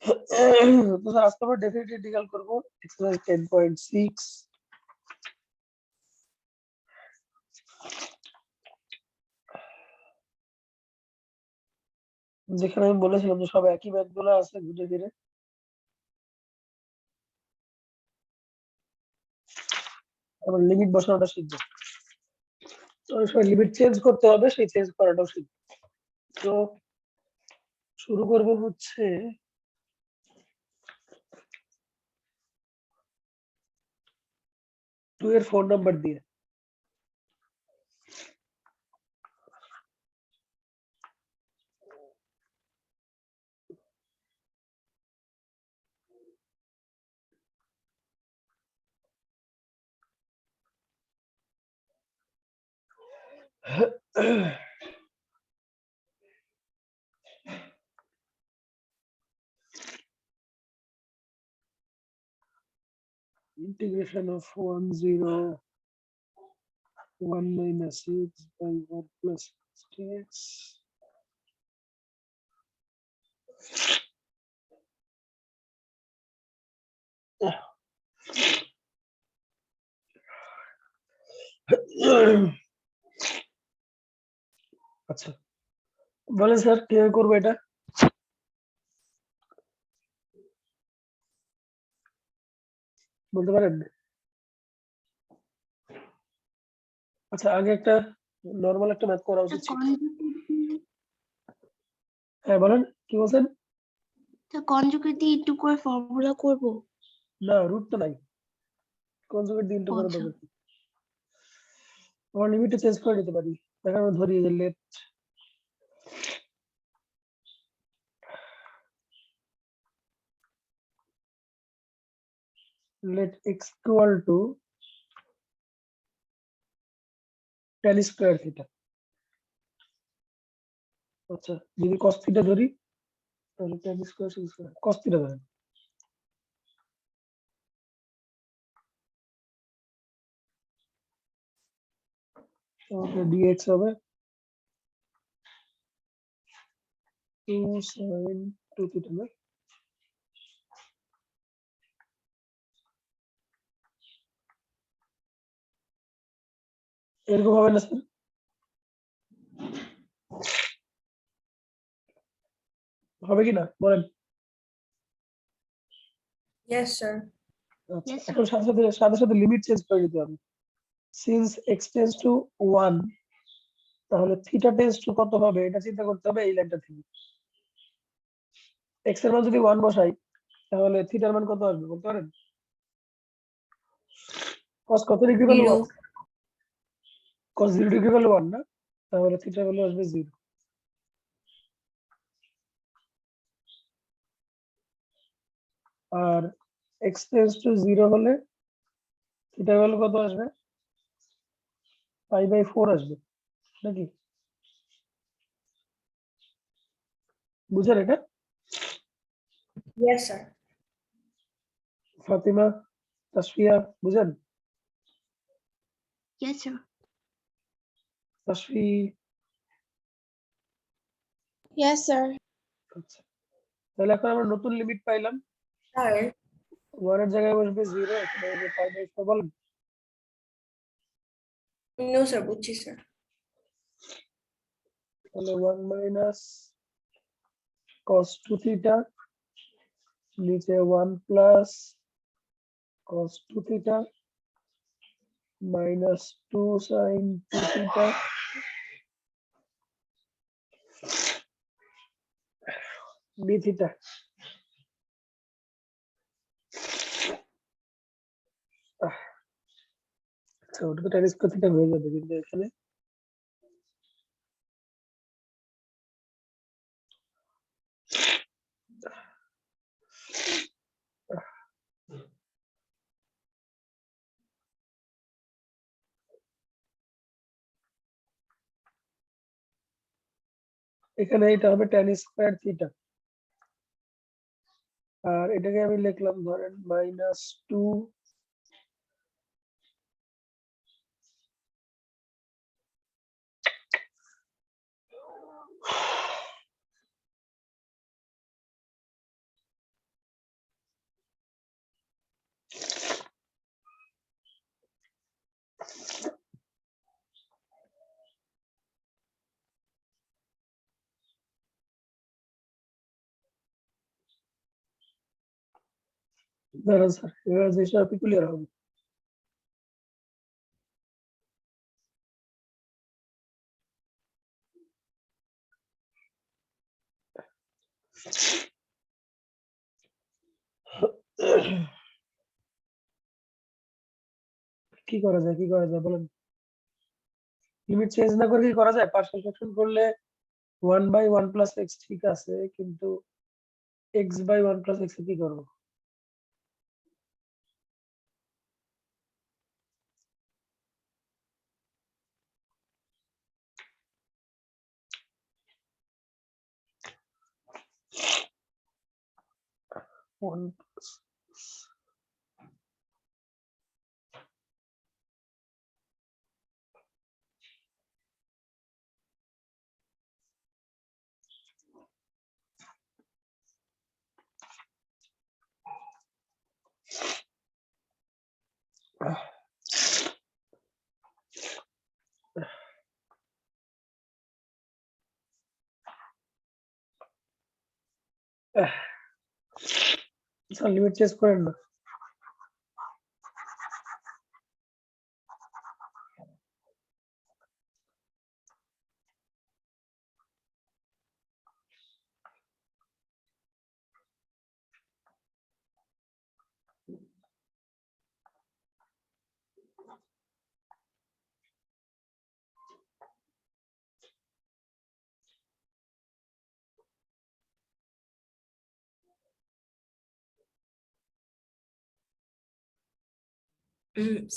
তো স্যার আজকে আমরা ডেফিনেট ইন্টিগ্রাল করব এক্সারসাইজ 10.6। যেখানে আমি বলেছিলাম যে সব একই ম্যাথগুলো আছে ঘুরে ফিরে। আবার লিমিট বসানোটা শিখবো, তো সব লিমিট চেঞ্জ করতে হবে, সেই চেঞ্জ করাটাও শিখবো। তো শুরু করব হচ্ছে টু এর 4 নাম্বার দিয়ে। Integration of 1 0 1 minus 6 by 1 plus 6x. আচ্ছা, বলেন স্যার কিভাবে করবো এটা? বলতে পারেন? আচ্ছা, আগে একটা নরমাল একটা ম্যাথ করা উচিত ছিল। হ্যাঁ বলেন, কি বলছেন? কনজুগেট দিয়ে ইনটু করে ফর্মুলা করব? না, রুট তো নাই, কনজুগেট দিয়ে ইনটু করে দেবো। আমার লিমিটটা চেঞ্জ করে দিতে পারি। দেখেন আমি ধরি যে let x equal to tan square theta. আচ্ছা, যদি cos থিটা ধরি তাহলে tan square sin square cos theta ধরেন। তাহলে dx হবে 2 sin 2 থিটা না? এরকম হবে না স্যার? হবে কি না বলেন? Yes, sir. আচ্ছা, Yes, sir. এখন সাথে সাথে লিমিট চেঞ্জ করে দিতে হবে। সিন্স x টেন্ডস টু 1, তাহলে থিটা টেন্ডস টু কত হবে এটা চিন্তা করতে হবে এই লাইনটা থেকে। x এর মান যদি 1 বসাই তাহলে থিটার মান কত আসবে বলতে পারেন? cos কত degree value? 0. cos 0 degree value 1 না, তাহলে থিটা ভ্যালু আসবে 0। আর x টেন্ডস টু 0 হলে থিটা ভ্যালু কত আসবে? π/4 আসবে নাকি? বুঝেন এটা? Yes, sir. ফাতিমা, তাসফিয়া, বুঝেন? Yes, sir. Tasfi? Yes, sir. আচ্ছা, তাহলে এখন আমরা নতুন লিমিট পাইলাম। Sir. 1 এর জায়গায় বসবে 0, এখানে বসবে π/4 বলেন। No, sir. বুঝছি, sir. তাহলে 1 মাইনাস cos 2 থিটা, নিচে 1 plus cos 2 theta minus 2 sin 2 theta d theta. আচ্ছা, ওটা তো tan স্কয়ার থিটা হয়ে যাবে, কিন্তু এখানে এখানে এটা হবে tan স্কয়ার থিটা, আর এটাকে আমি লিখলাম ধরেন -2 দাঁড়ান স্যার, এবার জিনিসটা আপনি ক্লিয়ার হবে। কি করা যায় বলেন। লিমিট চেঞ্জ না করে কি করা যায়? পার্শিয়াল ফ্র্যাকশন করলে 1/1 প্লাস এক্স ঠিক আছে, কিন্তু x/1 প্লাস এক্স কি করবো? One plus sir limit change করেন না।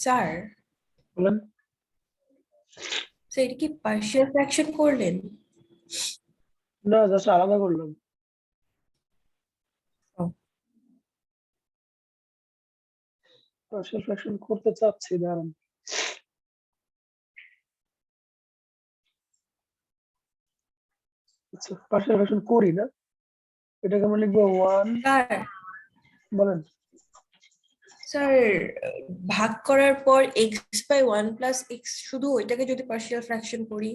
স্যার বলেন। স্যার এটা কি পার্শিয়াল ফ্র্যাকশন করলেন? না, জাস্ট আলাদা করলাম। ও। পার্শিয়াল ফ্র্যাকশন করতে চাচ্ছি, দাঁড়ান। আচ্ছা, পার্শিয়াল ফ্র্যাকশন করি না, এটাকে আমরা লিখবো 1। স্যার বলেন। স্যার ভাগ করার পর x/1 প্লাস এক্স, শুধু ওইটাকে যদি পার্শিয়াল ফ্র্যাকশন করি?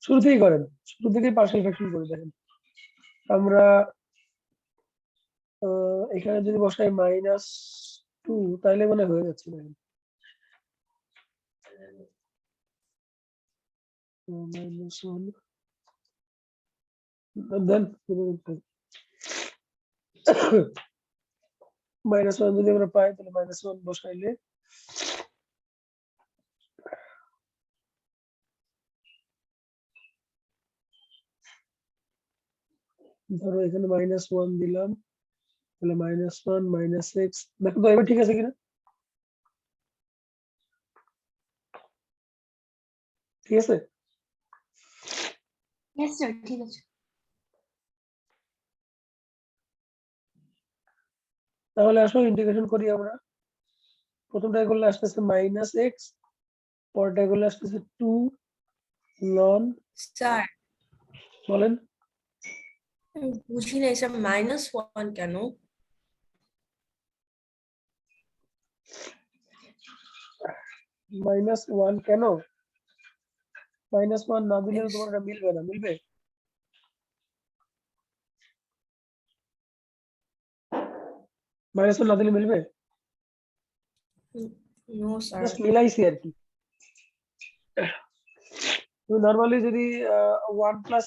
শুরু থেকেই করেন, শুরু থেকেই পার্শিয়াল ফ্র্যাকশন করে দেখেন। আমরা এখানে যদি বসাই -2, তাইলে মনে হয়ে যাচ্ছে। দেখেন -1 দেন -1 যদি আমরা পাই তাহলে -1 বসাইলে ধরো এখানে -1 দিলাম, তাহলে -1 -x। দেখো তো এবার ঠিক আছে কিনা? ঠিক আছে। ইয়েস স্যার, ঠিক আছে। তাহলে আসো ইন্টিগ্রেশন করি আমরা। প্রথমটায় করলে আসতেছে -x, পরেরটায় করলে আসতেছে 2 ln। স্যার বলেন। আমি বুঝি নাই স্যার, -1 কেন? -1 কেন? -1 না দিলে Yes. তোমার এটা মিলবে না, মিলবে? -1 না দিলে মিলবে? No sir. জাস্ট মিলাইছি আর কি। তুমি নরমালি যদি 1 প্লাস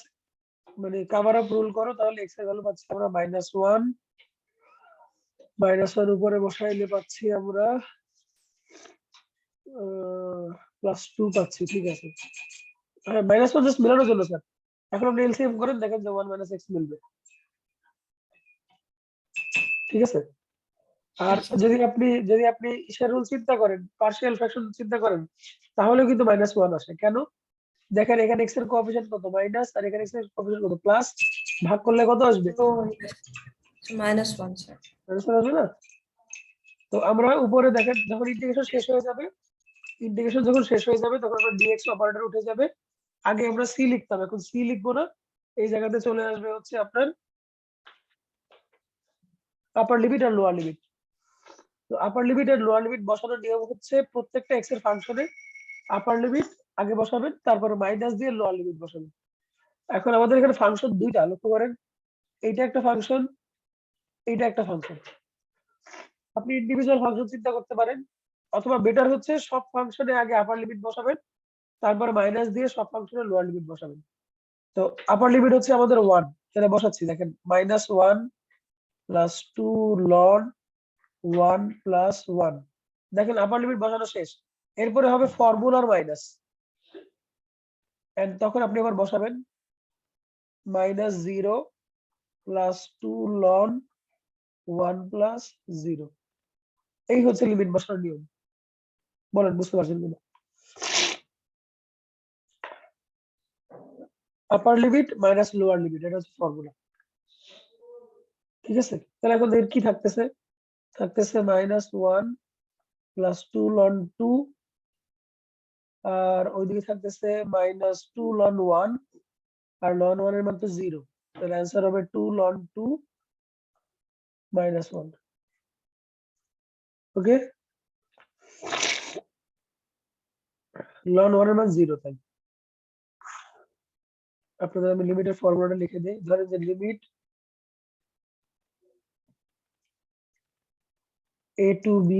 মানে কভার আপ রুল করো, তাহলে x এর ভ্যালু পাচ্ছি আমরা -1। -1 উপরে বসাইলে পাচ্ছি আমরা +2 পাচ্ছি। ঠিক আছে, হ্যাঁ -1 জাস্ট মেলানোর জন্য স্যার। এখন আপনি এলসিএম করেন, দেখেন যে 1 - x মিলবে। ঠিক আছে। আর যদি আপনি ইসের রুল চিন্তা করেন, পার্শিয়াল ফ্র্যাকশন চিন্তা করেন, তাহলে কিন্তু -1 আসে। কেন? দেখেন এখানে x এর কোএফিসিয়েন্ট কত, মাইনাস, আর এখানে x এর কোএফিসিয়েন্ট কত, প্লাস। ভাগ করলে কত আসবে? ও -1 স্যার। -1 আসবে না? তো আমরা উপরে দেখেন, যখন ইন্টিগ্রেশন শেষ হয়ে যাবে, তখন আমরা dx অপারেটর উঠে যাবে। আগে আমরা c লিখতাম, এখন c লিখবো না। এই জায়গাতে চলে আসবে হচ্ছে আপনার আপার লিমিট আর লোয়ার লিমিট। তো আপার লিমিট আর লোয়ার লিমিট বসানোর নিয়ম হচ্ছে, প্রত্যেকটা x এর ফাংশনে আপার লিমিট আগে বসাবেন, তারপরে মাইনাস দিয়ে লোয়ার লিমিট বসাবেন। এখন আমাদের এখানে ফাংশন দুইটা, লক্ষ্য করেন। এইটা একটা ফাংশন, এইটা একটা ফাংশন। আপনি ইন্ডিভিজুয়াল ফাংশন চিন্তা করতে পারেন, অথবা বেটার হচ্ছে সব ফাংশনে আগে আপার লিমিট বসাবেন, তারপর মাইনাস দিয়ে সব ফাংশনে লোয়ার লিমিট বসাবেন। তো আপার লিমিট হচ্ছে আমাদের 1, তাহলে বসাচ্ছি, দেখেন -1 + 2 ln 1 + 1, দেখেন আপার লিমিট বসানো শেষ। এরপরে হবে ফর্মুলার মাইনাস, এন্ড তখন আপনি আবার বসাবেন -0 + 2 ln 1 + 0। এই হচ্ছে লিমিট বসানোর নিয়ম। বলেন বুঝতে পারছেন কিনা? আপার লিমিট মাইনাস লোয়ার লিমিট, এটা হচ্ছে ফর্মুলা। ঠিক আছে, তাহলে এখন দেখেন কি থাকতেছে, -1 + 2 ln 2, আর ওইদিকে থাকতেছে -2 ln 1, আর ln 1 এর মান তো 0, তাহলে অ্যান্সার হবে 2 ln 2 - 1। ওকে, ln 1 এর মান 0, তাই আপনাদের আমি লিমিটের ফর্মুলাটা লিখে দিই। ধরেন যে limit a to b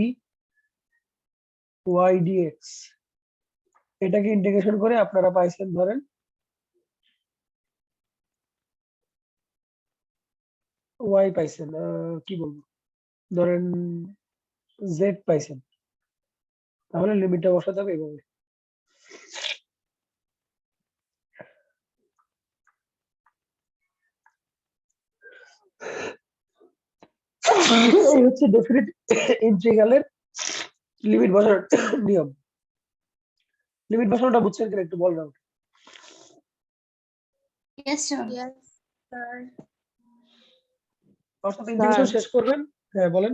y dx, এটাকে ইন্টিগ্রেশন করে আপনারা পাইছেন ধরেন y পাইছেন, কি বলবো, ধরেন z পাইছেন, তাহলে লিমিটটা বসাতে হবে এইভাবে। এই হচ্ছে ডেফিনিট ইন্টিগ্রালের লিমিট বসানোর নিয়ম। লিমিট বসানোটা বুঝছেন কিনা একটু বলবেন? Yes, sir. অর্থাৎ ইন্টিগ্রেশন শেষ করবেন। হ্যাঁ বলেন।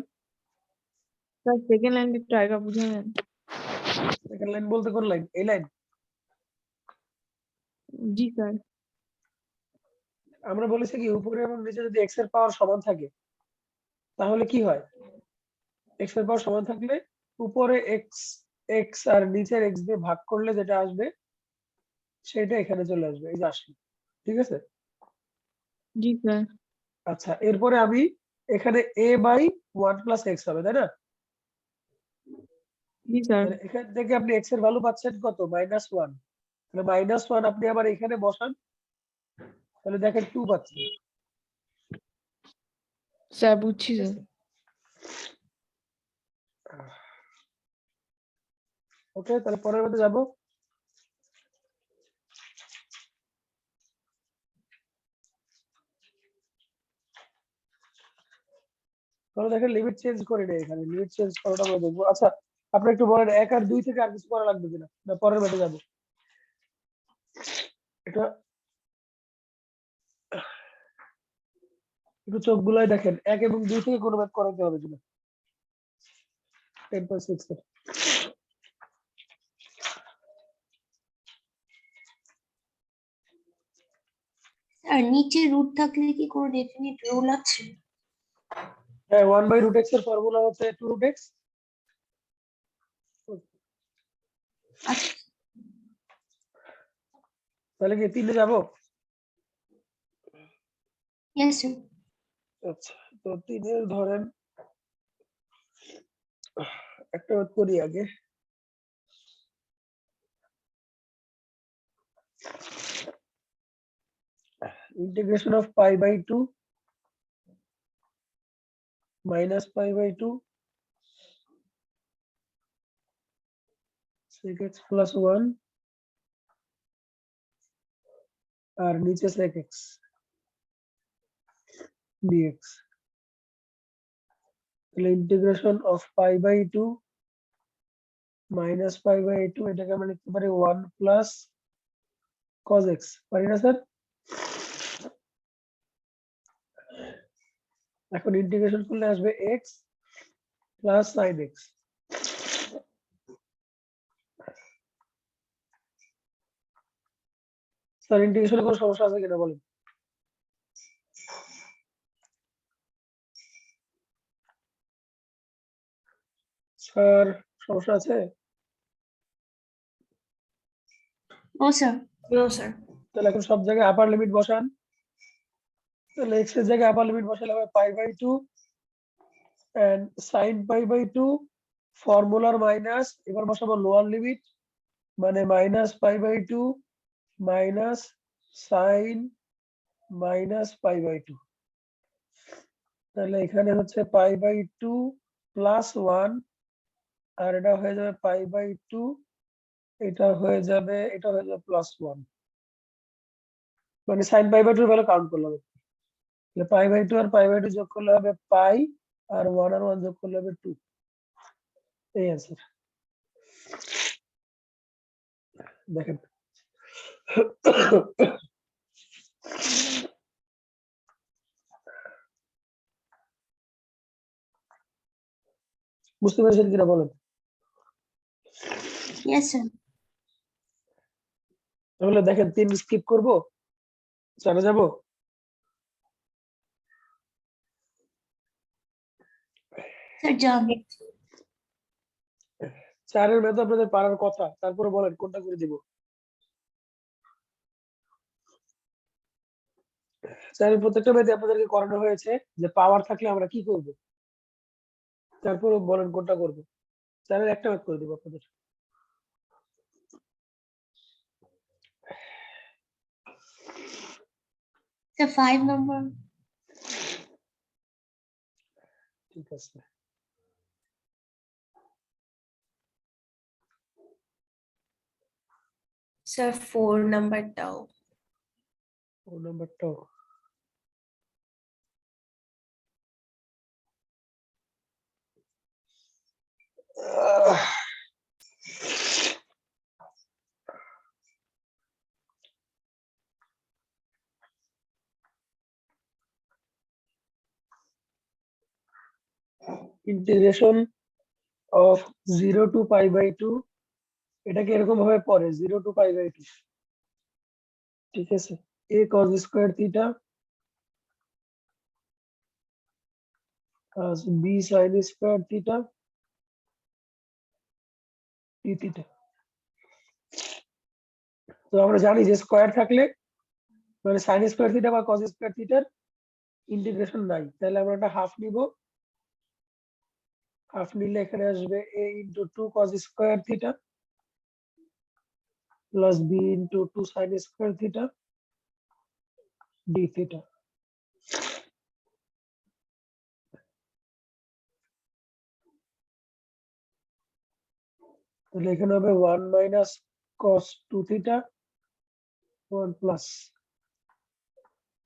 স্যার সেকেন্ড লাইনটা একটু আগে বুঝাবেন? সেকেন্ড লাইন বলতে কোন লাইন? এই লাইন? জি স্যার। আমরা বলেছি কি উপরে এবং নিচে যদি x এর পাওয়ার সমান থাকে তাহলে কি হয়, x এর পাওয়ার সমান থাকলে উপরে x আর নিচের x দিয়ে ভাগ করলে যেটা আসবে সেটা এখানে চলে আসবে, এই যে আসলো। ঠিক আছে, জি স্যার। আচ্ছা এরপরে আমি এখানে a/1 + x হবে, তাই না? জি স্যার। তাহলে এখান থেকে আপনি x এর ভ্যালু পাচ্ছেন কত, -1, তাহলে -1 আপনি আবার এখানে বসান, তাহলে দেখেন 2 পাচ্ছেন। স্যার বুঝছি স্যার। ওকে, তাহলে পরের মধ্যে যাবো। তাহলে দেখেন লিমিট চেঞ্জ করে নেই, এখানে লিমিট চেঞ্জ করাটা আমরা দেখবো। আচ্ছা আপনি একটু বলেন 1 আর 2 থেকে আর কিছু করা লাগবে কিনা, না পরের মধ্যে যাবো? এটা একটু চোখ বুলাই দেখেন 1 এবং 2 থেকে কোনো ম্যাথ করাতে হবে কিনা। 10.6 এর আর নিচে রুট থাকলে কি কোনো ডেফিনিট রুল আছে? হ্যাঁ, 1/√x এর ফর্মুলা হচ্ছে 2√x। আচ্ছা, তাহলে কি 3 এ যাবো? yes, sir. আচ্ছা, তো 3 এর ধরেন একটা ম্যাথ করি আগে। ইন্টিগ্রেশন অফ π/2 -π/2 sec x + 1 আর নিচে sec x dx। তাহলে ইন্টিগ্রেশন অফ π/2 -π/2, এটাকে আমরা লিখতে পারি 1 + cos x, পারি না স্যার? এখন ইন্টিগ্রেশন করলে আসবে x + sin x। স্যার ইন্টিগ্রেশনে কোনো সমস্যা আছে কিনা বলেন? স্যার সমস্যা আছে? No, sir. No sir. তাহলে এখন সব জায়গায় আপার লিমিট বসান। তাহলে x এর জায়গায় আপার লিমিট বসালে হবে π/2 and sin pi by 2 ফর্মুলার মাইনাস, এবার বসাবো লোয়ার লিমিট, মানে minus pi by 2 minus sine minus pi by 2। তাহলে এখানে হচ্ছে পাই বাই 2 প্লাস 1, আর এটা হয়ে যাবে পাই বাই 2, এটা হয়ে যাবে প্লাস 1, মানে সাইন পাই বাই 2 এর ভ্যালু কাউন্ট করলাম। তাহলে পাই বাই 2 আর পাই বাই 2 যোগ করলে হবে পাই, আর 1 আর 1 যোগ করলে হবে 2। এই অ্যান্সার। দেখেন বুঝতে পেরেছেন কিনা বলেন? Yes, sir. তাহলে দেখেন 3 স্কিপ করব, চলে যাব। Sir, John. 4 এর ম্যাথ আপনাদের পারার কথা, তারপরে বলেন কোনটা করে দিব। 4 এর প্রত্যেকটা ম্যাথে আপনাদেরকে করানো হয়েছে যে পাওয়ার থাকলে আমরা কি করব, তারপরে বলেন কোনটা করব। 4 এর একটা ম্যাথ করে দিব আপনাদের। Sir, 5 number. ঠিক আছে, স্যার 4 নাম্বারটাও। 4 নাম্বারটাও। Integration of 0 to pi by 2, এটা কি এরকম ভাবে পড়ে 0 টু পাই বাই 2, ঠিক আছে। a cos square theta plus b sin square theta d theta. তো আমরা জানি যে স্কয়ার থাকলে মানে sin স্কয়ার থিটা বা cos স্কয়ার থিটার ইন্টিগ্রেশন নাই, তাহলে আমরা একটা হাফ নিব। হাফ নিলে এখানে আসবে a into 2 cos square theta plus b into 2 sin square theta d theta. তাহলে এখানে হবে 1 মাইনাস cos 2 থিটা 1 প্লাস,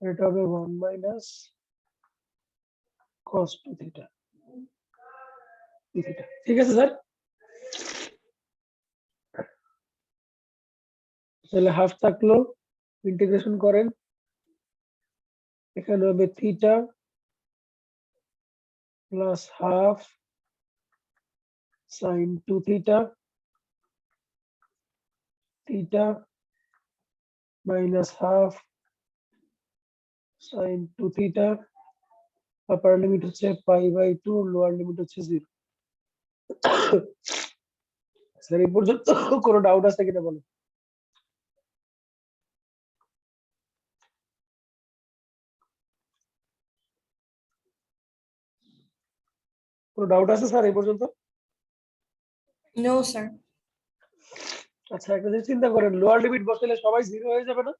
এটা হবে 1 minus cos 2 theta d theta. ঠিক আছে স্যার, তাহলে হাফ থাকলো, ইন্টিগ্রেশন করেন, এখানে হবে theta plus half sin 2 theta theta minus half sin 2 theta, আপার লিমিট হচ্ছে পাই বাই 2, লোয়ার লিমিট হচ্ছে 0। স্যার এই পর্যন্ত কোনো ডাউট আছে কিনা বলো। কোনো ডাউট আছে স্যার এই পর্যন্ত? No sir. আচ্ছা, একটা জিনিস চিন্তা করেন, লোয়ার লিমিট বসালে সবাই 0 হয়ে যাবে না?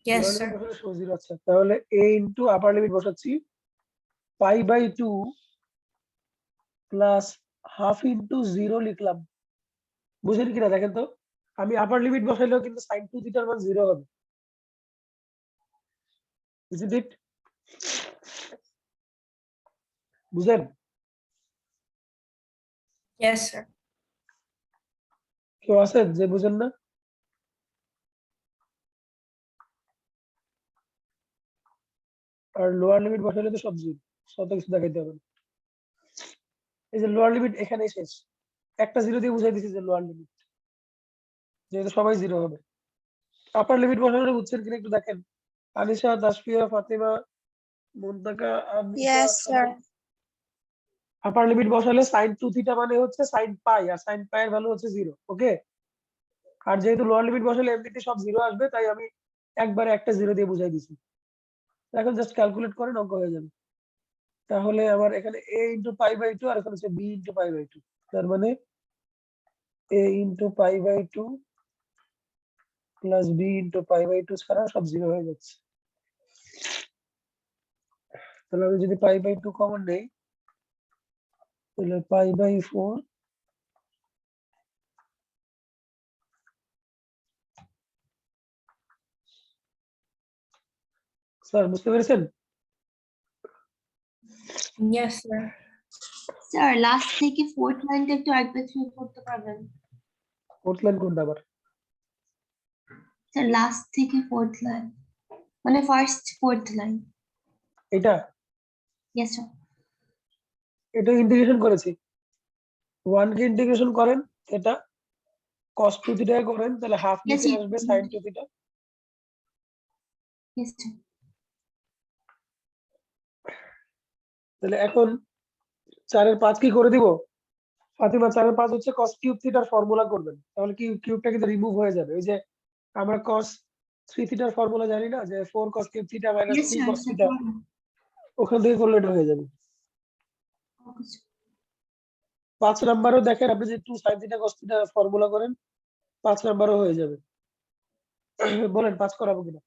Yes lower sir. লিমিট বসালে সব 0। আচ্ছা, তাহলে a ইনটু আপার লিমিট বসাচ্ছি pi by 2 plus half into 0 লিখলাম, বুঝেন কিনা দেখেন তো। আমি আপার লিমিট বসাইলেও কিন্তু sin 2 থিটার মান 0 হবে, isn't it? বুঝেন? Yes sir. কেউ আছেন যে বুঝেন না? আর লোয়ার লিমিট বসাইলে তো সব 0, শত কিছু দেখাইতে হবে না। এই যে লোয়ার লিমিট এখানেই শেষ, একটা 0 দিয়ে বুঝাই দিছি যে লোয়ার লিমিট, যেহেতু সবাই 0 হবে। আপার লিমিট বসানো বুঝছেন কিনা একটু দেখেন। Anisha, Tasfia, Fatima, Muntaka, Yes, sir. Upper limit বসালে sin 2 থিটা মানে হচ্ছে sin পাই, আর sin পাই এর ভ্যালু হচ্ছে 0। ওকে, আর যেহেতু লোয়ার লিমিট বসালে এমনিতে সব 0 আসবে, তাই আমি একবারে একটা জিরো দিয়ে বুঝাই দিছি। এখন জাস্ট ক্যালকুলেট করেন, অঙ্ক হয়ে যাবে। তাহলে আমার এখানে a ইন্টু পাই বাই 2 আর এখানে হচ্ছে b ইন্টু পাই বাই 2, তার মানে a into pi by 2 plus b into pi by 2 ছাড়া সব জিরো হয়ে যাচ্ছে। তাহলে আমি যদি পাই বাই 2 কমন নেই, তাহলে পাই বাই 4 স্যার বুঝতে পেরেছেন? Yes, sir. স্যার লাস্ট থেকে ফোর্থ লাইনটা একটু আরেকবার ফিল করতে পারবেন? ফোর্থ লাইন কোনটা আবার? স্যার লাস্ট থেকে ফোর্থ লাইন, মানে ফার্স্ট ফোর্থ লাইন। এটা ইয়েস স্যার। এটা ইন্টিগ্রেশন করেছি। 1 কে ইন্টিগ্রেশন করেন, এটা cos 2 থিটা করেন, তাহলে হাফ Yes, নিচে yes. আসবে sin 2 থিটা। Yes sir. তাহলে এখন 4 এর 5 কি করে দিব? ফাতিমা 4 এর 5 হচ্ছে cos কিউব থিটার ফর্মুলা করবেন, তাহলে কি কিউবটা কিন্তু রিমুভ হয়ে যাবে। ওই যে আমরা cos 3 থিটার ফর্মুলা জানি না, যে 4 cos cube theta minus yes 3 sir, cos theta, ওখান থেকে করলে এটা হয়ে যাবে। 5 নাম্বারও দেখেন, আপনি যদি 2 sin theta cos theta formula করেন, 5 নাম্বারও হয়ে যাবে। বলেন 5 করাবো কিনা?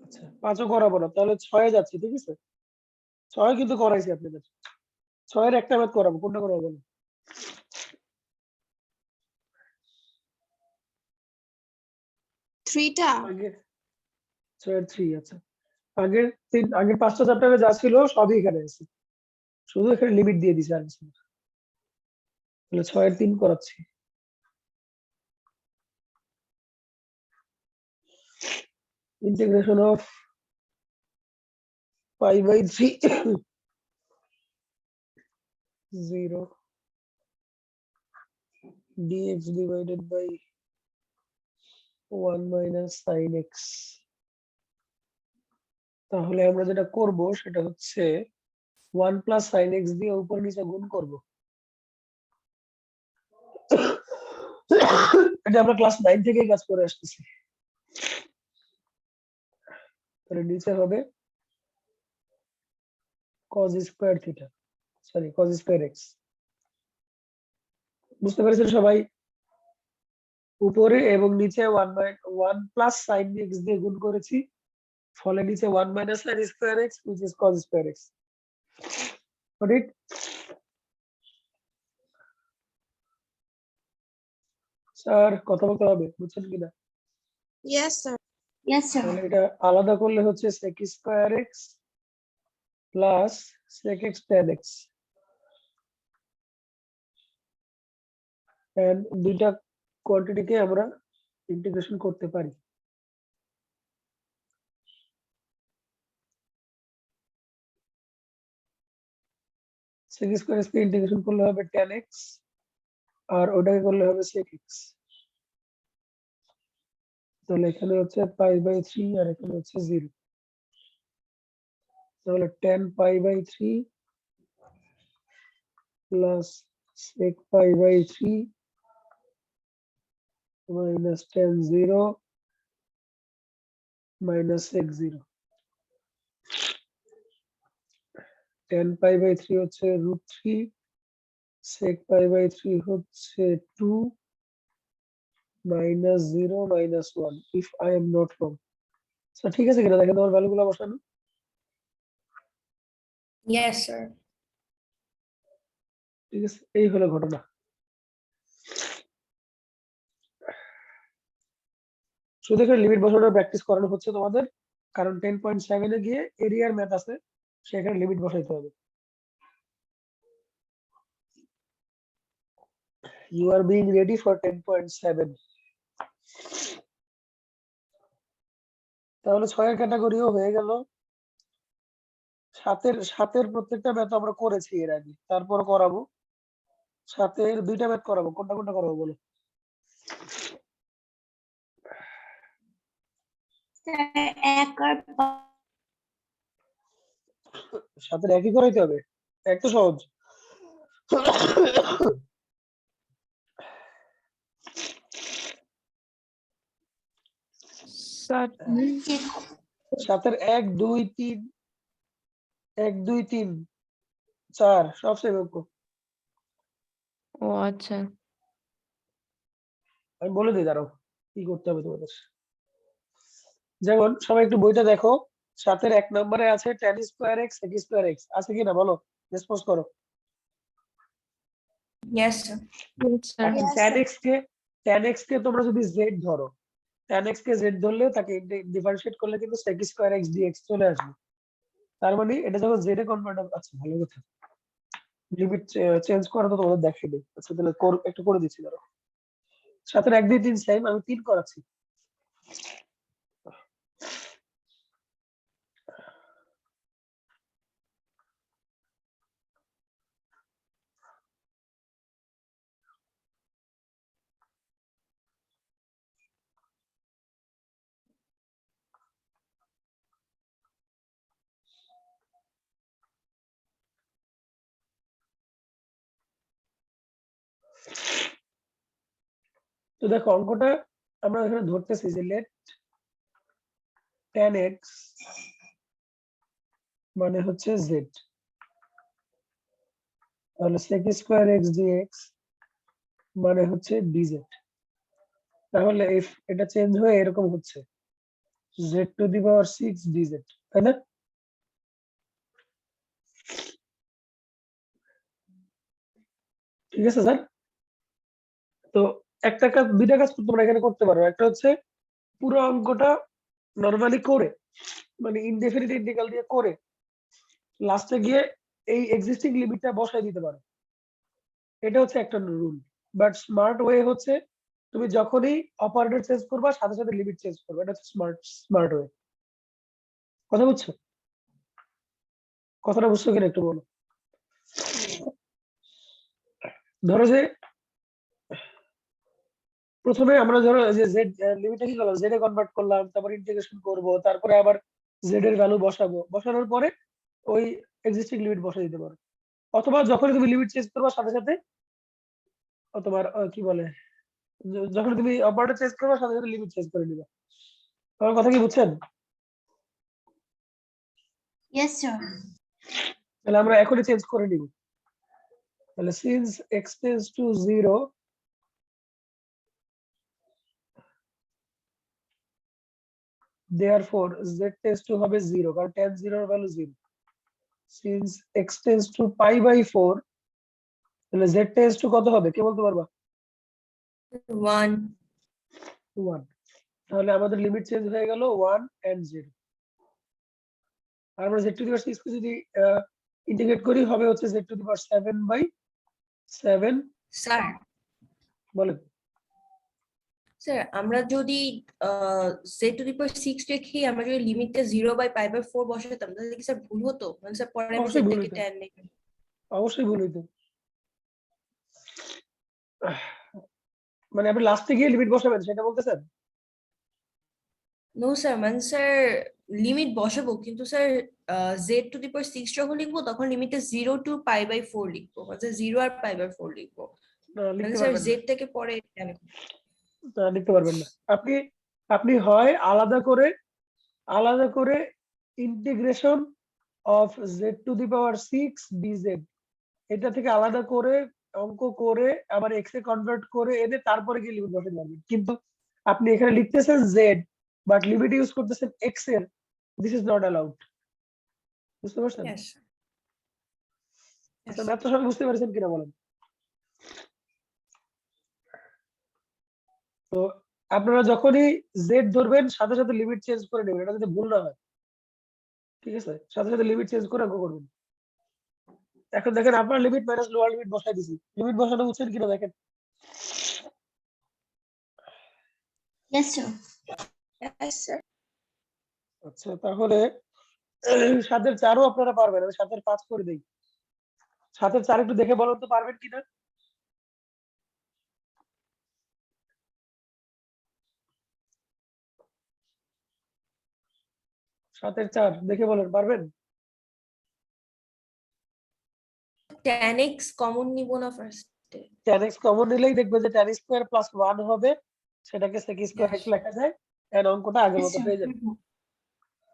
আচ্ছা 5ও করাবো না, তাহলে 6 এ যাচ্ছি, ঠিক আছে? 6 কিন্তু করাইছি আপনাদের। 6 এর একটা ম্যাথ করাবো, কোনটা করাবো বলেন? থ্রিটা আগে 6 এর 3, আচ্ছা। আগের 5টা চ্যাপ্টারে যা ছিল সবই এখানে আছে, শুধু এখানে লিমিট দিয়ে দিছে আর কিছু না। তাহলে 6 এর 3 করাচ্ছি। Integration of pi by 3 0 dx divided by 1 minus sin x। তাহলে আমরা যেটা করব সেটা হচ্ছে 1 plus sin x দিয়ে উপর নিচে গুণ করব। এটা আমরা ক্লাস 9 থেকেই কাজ করে আসতেছি। তাহলে নিচে হবে cos square theta, sorry cos square x। বুঝতে পেরেছেন সবাই? উপরে এবং নিচে 1 প্লাস sin x দিয়ে গুণ করেছি, ফলে নিচে 1 minus sin square x which is cos square x। ঠিক? স্যার কথা বলতে হবে, বুঝছেন কিনা? Yes sir yes sir. তাহলে এটা আলাদা করলে হচ্ছে sec square x plus sec x tan x, and দুইটা কোয়ান্টিটিকে আমরা ইন্টিগ্রেশন করতে পারি। sec স্কয়ার x কে ইন্টিগ্রেশন করলে হবে tan x, আর ওটাকে করলে হবে sec x। তাহলে এখানে হচ্ছে পাই বাই 3 আর এখানে হচ্ছে 0। তাহলে tan pi by 3 plus sec pi by 3 minus tan 0 minus sec 0। tan pi by 3 হচ্ছে √3, sec পাই বাই 3 হচ্ছে 2 minus 0 minus 1 if I am not wrong। আচ্ছা ঠিক আছে কিনা দেখেন তোমার ভ্যালুগুলো বসানো। Yes, sir. ঠিক আছে, এই হলো ঘটনা। শুধু এখানে লিমিট বসানোর প্র্যাকটিস করানো হচ্ছে তোমাদের, কারণ 10.7 এ গিয়ে এরিয়ার ম্যাথ আছে, সেখানে লিমিট বসাইতে হবে। You are being ready for 10.7। তাহলে 6 এর ক্যাটাগরিও হয়ে গেল। 7 এর প্রত্যেকটা ম্যাথ আমরা করেছি এর আগে, তারপর করাবো। 7 এর দুইটা ম্যাথ করাবো, কোনটা কোনটা করাবো বলো? স্যার এক আর 7 এর একই করাইতে হবে, এক তো সহজ। স্যার চেক 7-এর 1 2 3 1 2 3 4 সব সেম অঙ্ক। ও আচ্ছা আমি বলে দিই, দাঁড়াও কি করতে হবে তোমাদের। যেমন সবাই একটু বইটা দেখো, 7-এর 1 নম্বরে আছে tan square x sec square x, আছে কিনা বলো, রেসপন্স করো। Yes, sir. স্যার এখন Yes, tan sir. x কে তোমরা যদি z ধরো, tan x কে z ধরলে তাকে ডিফারেন্সিয়েট করলে কিন্তু sec স্কয়ার x dx চলে আসবে। তার মানে এটা যখন z এ কনভার্ট হবে, আচ্ছা ভালো কথা, লিমিট চেঞ্জ করা তো তোমাদের দেখিয়ে দিই। আচ্ছা তাহলে একটু করে দিচ্ছি, দাঁড়াও। 7-এর 1 2 3 সেম, আমি 3 করাচ্ছি। তো দেখো অঙ্কটা আমরা এখানে ধরতেছি যে লেট tan x মানে হচ্ছে z, তাহলে sec স্কয়ার x dx মানে হচ্ছে dz। তাহলে এটা চেঞ্জ হয়ে এরকম হচ্ছে z to the power 6 dz, তাই না? ঠিক আছে স্যার। তো একটা কাজ, দুইটা কাজ তোমরা এখানে করতে পারো। একটা হচ্ছে পুরো অঙ্কটা নরমালি করে, মানে ইনডেফিনিট ইন্টিগ্রাল দিয়ে করে লাস্টে গিয়ে এই এক্সিস্টিং লিমিটটা বসাই দিতে পারো। এটা হচ্ছে একটা রুল। বাট স্মার্ট ওয়ে হচ্ছে তুমি যখনই অপারেটর চেঞ্জ করবা সাথে সাথে লিমিট চেঞ্জ করবে, এটা হচ্ছে স্মার্ট ওয়ে। কথা বুঝছো? কথাটা বুঝছো কিনা একটু বলো। ধরো যে প্রথমে আমরা ধরো যে জেড লিমিটটা কি করলাম, জেড এ কনভার্ট করলাম, তারপর ইন্টিগ্রেশন করব, তারপরে আবার জেড এর ভ্যালু বসাবো, বসানোর পরে ওই এক্সিস্টিং লিমিট বসাই দিতে পারো। অথবা যখনই তুমি লিমিট চেঞ্জ করবা সাথে সাথে তোমার কি বলে, যখন তুমি অপারেটর চেঞ্জ করবা সাথে সাথে লিমিট চেঞ্জ করে নিবা। তোমার কথা কি বুঝছেন? ইয়েস স্যার তাহলে আমরা এখনই চেঞ্জ করে নিব। তাহলে since x tends to 0, therefore z tends to হবে 0, কারণ tan 0 এর value 0। Since x tends to pi by 4, তাহলে z টেন্ডস টু কত হবে কে বলতে পারবা? 1. 1। তাহলে আমাদের লিমিট চেঞ্জ হয়ে গেল 1 and 0। আর আমরা z টু দি পাওয়ার 6 কে যদি ইন্টিগ্রেট করি হবে হচ্ছে z to the power 7 by 7। Sir, বলেন। স্যার আমরা যদি z টু দি পাওয়ার 6 রেখে আমরা যদি লিমিটটা 0/π/4 বসাতাম তাহলে কি স্যার ভুল হতো? মানে স্যার পরে আমি z অবশ্যই ভুল থেকে হইতো, tan নেই। অবশ্যই ভুল হইতো। মানে আপনি লাস্টে গিয়ে লিমিট বসাবেন সেটা বলতেছেন? নো স্যার, মানে স্যার লিমিট বসাবো কিন্তু স্যার z টু দি পাওয়ার 6 যখন লিখবো তখন লিমিটটা 0 টু π/4 লিখবো, মানে 0 আর π/4 লিখবো। না, মানে লিখতে স্যার পারবেন z না। থেকে পরে tan না, লিখতে পারবেন না। আপনি আপনি হয় আলাদা করে integration of z to the power 6 dz, এটা থেকে আলাদা করে অঙ্ক করে আবার x এ কনভার্ট করে এনে তারপরে গিয়ে লিমিট বসাতে পারবেন। কিন্তু আপনি এখানে লিখতেছেন z বাট লিমিট ইউজ করতেছেন x এর, দিস ইজ নট অ্যালাউড। বুঝতে পারছেন? Yes, sir. Yes, আচ্ছা sir. ম্যাথটা সবাই বুঝতে পারছেন কিনা বলেন। তো আপনারা যখনই z ধরবেন সাথে সাথে লিমিট চেঞ্জ করে নেবেন, এটা যাতে ভুল না হয়। ঠিক আছে, সাথে সাথে লিমিট চেঞ্জ করে অঙ্ক করবেন। এখন দেখেন আপনার লিমিট মাইনাস লোয়ার লিমিট বসাই দিছি, লিমিট বসানো বুঝছেন কিনা দেখেন। Yes sir Yes, sir. আচ্ছা তাহলে 7-এর 4ও আপনারা পারবেন, আমি 7-এর 5 করে দিই। 7-এর 4 একটু দেখে বলুন তো পারবেন কিনা। 7-এর 4 দেখে বলেন পারবেন? tan x কমন নিব না ফার্স্টে? tan x কমন নিলেই দেখবে যে tan স্কয়ার প্লাস 1 হবে, সেটাকে sec স্কয়ার x লেখা যায়। এন্ড অঙ্কটা আগের Yes, মতো sir. হয়ে যাবে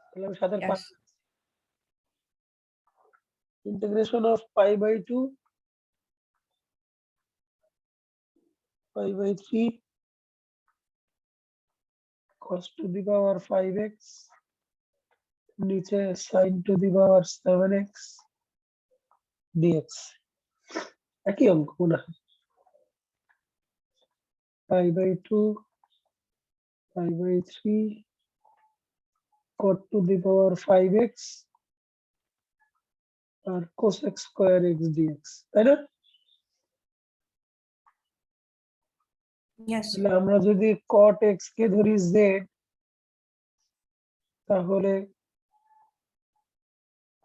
তাহলে আমি 7 এর Yes. Integration of pi by 2 pi by 3 cos to the power 5x নিচে sin to the power 7x dx একই অঙ্ক মনে হয় pi by 2 pi by 3 cot to the power 5x R cos x square x dx তাই না Yes. তাহলে আমরা যদি cot x কে ধরি z তাহলে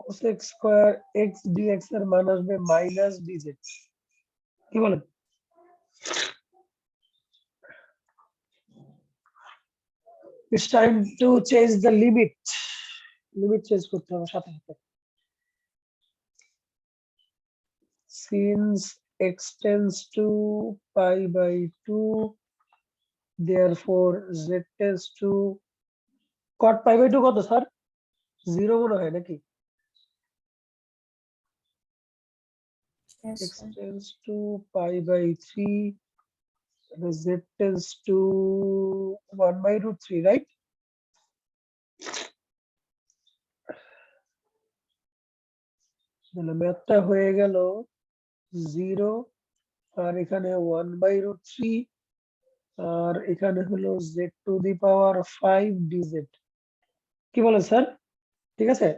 cos x square x dx এর মান আসবে মাইনাস dz কি বলেন It's time to change the limit. Limit change করতে হবে সাথে সাথে। Since x tends to pi by 2, therefore z tends to cot pi by 2 কত স্যার? 0 মনে হয় নাকি? Yes. X tends to pi by 3, and z tends to 1 by root 3, right? তাহলে ম্যাথটা হয়ে গেল 0 আর এখানে 1 by root 3 আর এখানে হলো z to the power 5 dz কি বলেন স্যার ঠিক আছে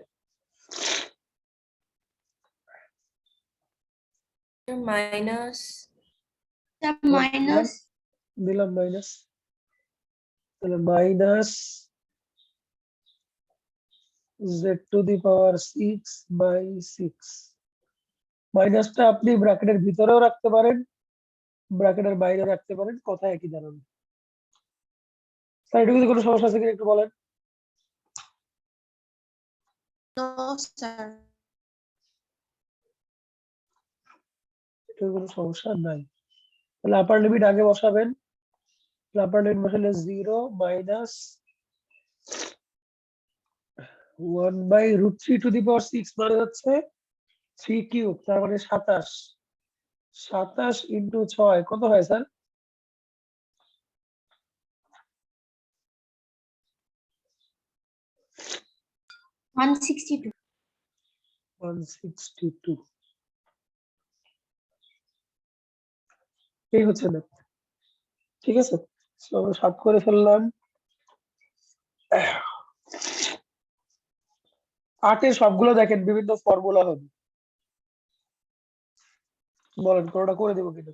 Minus. Sir, minus. দিলাম মাইনাস তাহলে minus z to the power 6 by 6 মাইনাসটা আপনি ব্র্যাকেটের ভিতরেও রাখতে পারেন ব্র্যাকেটের বাইরে রাখতে পারেন কথা একই দাঁড়াবে স্যার এটা যদি কোনো সমস্যা আছে কিনা একটু বলেন No, sir. এটা কোনো সমস্যা নাই তাহলে আপার লিমিট আগে বসাবেন আপার লিমিট বসালে 0 minus 1 by root 3 to the power 6 মানে হচ্ছে 3 কিউব তার মানে 27 27 ইনটু 6 কত হয় স্যার 162. 162 এই হচ্ছে না ঠিক আছে So, আমরা 7 করে ফেললাম 8 এর সবগুলো দেখেন বিভিন্ন ফর্মুলা হবে বলেন কোনটা করে দেব কিনা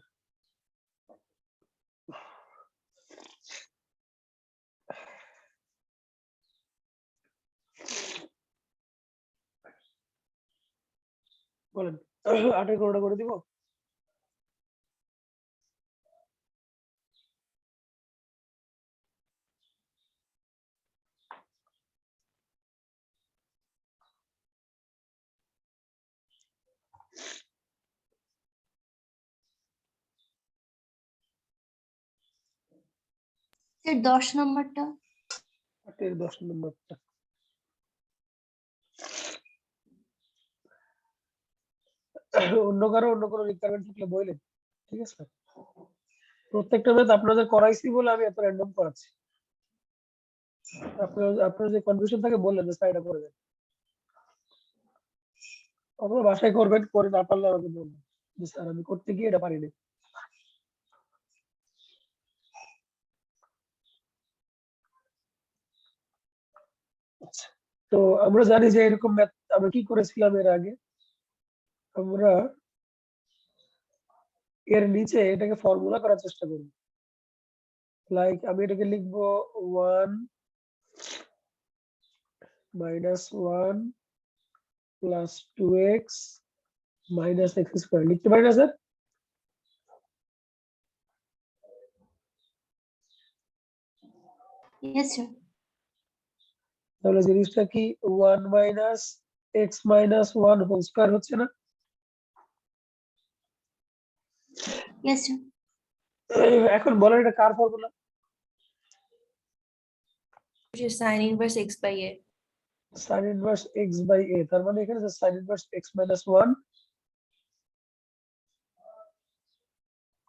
বলেন 8 এর কোনটা করে দিব Sir, 10 নম্বরটা 8 এর 10 নম্বরটা অন্য কারো রিকোয়ারমেন্ট থাকলে বলেন ঠিক আছে প্রত্যেকটা ম্যাথ আপনাদের করাইছি বলে আমি এত র্যান্ডম করাচ্ছি আপনার যে কনফিউশন থাকে বললেন যে স্যার এটা করে দেন আপনারা বাসায় করবেন করে না পারলে আমাকে বলবেন যে স্যার আমি করতে গিয়ে এটা পারিনি আচ্ছা তো আমরা জানি যে এরকম ম্যাথ আমরা কি করেছিলাম এর আগে আমরা এর নিচে এটাকে ফর্মুলা করার চেষ্টা করব লাইক আমি এটাকে লিখবো 1 minus 1 plus 2x minus x square লিখতে পারি না স্যার yes sir তাহলে জিনিসটা কি 1 minus x minus 1 whole square হচ্ছে না yes sir এখন বলেন এটা কার formula which is sin inverse x by a. sin inverse x by a, তার মানে এখানে sin inverse x minus 1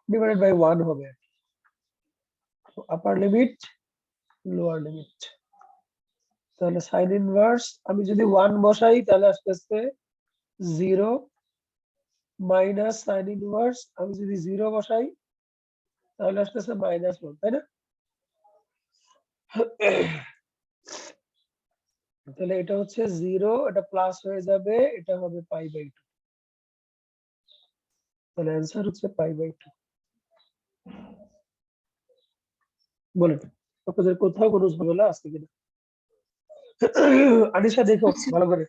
divided by 1 হবে, আপার লিমিট লোয়ার লিমিট। তাহলে sin inverse আমি যদি 1 বসাই তাহলে আসতেছে 0 মাইনাস sin inverse আমি যদি 0 বসাই তাহলে আসতেছে -1, তাই না? তাহলে এটা হচ্ছে 0, এটা প্লাস হয়ে যাবে, এটা হবে π/2। তাহলে অ্যান্সার হচ্ছে π/2। বলেন আপনাদের কোথাও কোনো ঝামেলা আছে কিনা? আনিশা দেখো আচ্ছা। ভালো করে।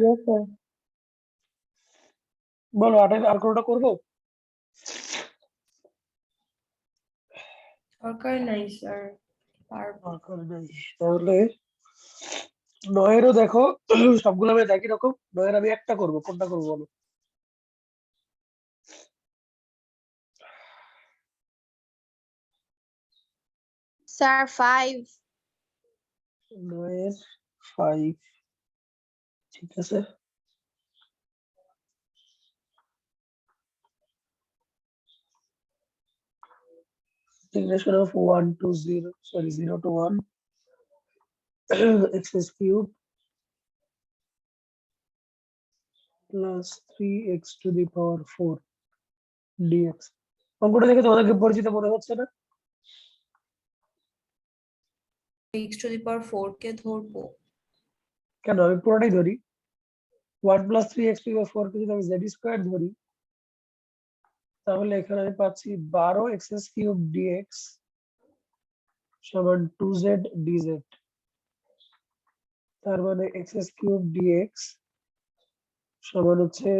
Yes, sir. বলো আর কোনটা করবো? দরকার নাই স্যার, পারবো। দরকার নেই। তাহলে 9-এরও দেখো সবগুলো আমি একই রকম, 9-এর আমি একটা করবো, কোনটা করবো বলো? Sir, 5. 9-এর 5, ঠিক আছে। Integration of 1 to 0, sorry 0 to 1 x cube plus 3x to the power 4 dx। অঙ্কটা দেখে তোমাদেরকে পরিচিত মনে হচ্ছে না? x to the power 4 কে ধরবো। কেন, আমি পুরোটাই ধরি। 1 plus 3x to the power 4 কে যদি আমি z স্কয়ার ধরি তাহলে এখানে আমি পাচ্ছি 12x কিউব dx সমান 2z dz। তার মানে x কিউব dx সমান হচ্ছে